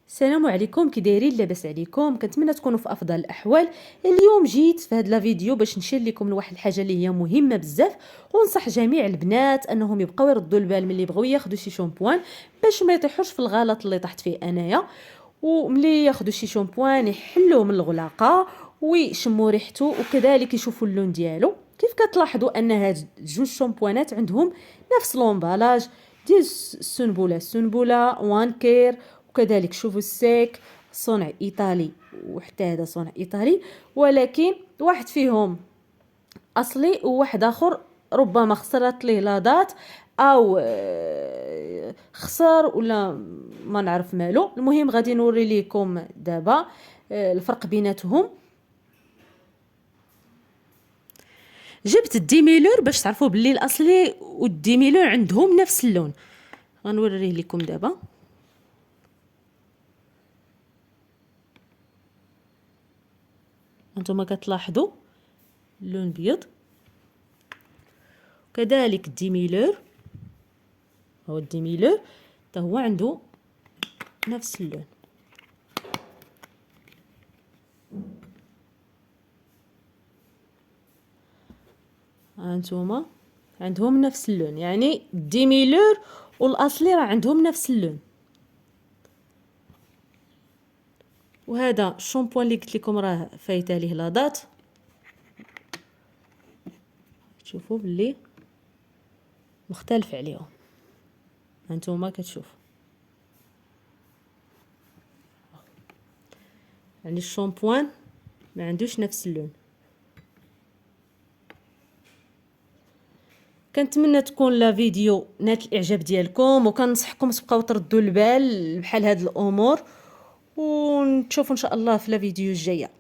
السلام عليكم، كي دايرين؟ لاباس عليكم؟ كنتمنى تكونوا في افضل الاحوال. اليوم جيت في هذا الفيديو باش نشير لكم لواحد الحاجه اللي هي مهمه بزاف، ونصح جميع البنات انهم يبقاو يردوا البال ملي بغاو ياخذوا شي شامبوان باش ما يطيحوش في الغلط اللي طحت فيه انايا. وملي ياخذوا شي شامبوان يحلوه من الغلاقه ويشموا ريحته وكذلك يشوفوا اللون ديالو. كيف كتلاحظوا ان هاد جوج شامبوانات عندهم نفس لومبالاج ديال السنبله وان كير، وكذلك شوفوا السيك صنع ايطالي وحتى هذا صنع ايطالي، ولكن واحد فيهم اصلي وواحد اخر ربما خسرت ليه لاضات او خسر ولا ما نعرف مالو. المهم غادي نوري لكم دابا الفرق بيناتهم. جبت الديميلور باش تعرفوا باللي الاصلي والديميلور عندهم نفس اللون. غنوريه لكم دابا. انتم كتلاحظوا اللون بيض، كذلك الديميلور هو الديميلور حتى هو عنده نفس اللون. هانتوما عندهم نفس اللون، يعني الديميلور والاصلي راه عندهم نفس اللون. وهذا الشامبوان اللي قلت لكم راه فايته ليه لاضات، تشوفوا باللي مختلف عليهم. هانتوما كتشوفوا يعني الشامبوان ما عندوش نفس اللون. كنتمنى تكون لا فيديو نالت الاعجاب ديالكم، وكنصحكم تبقاو تردوا البال بحال هاد الامور، ونشوفوا ان شاء الله في لا فيديو الجايه.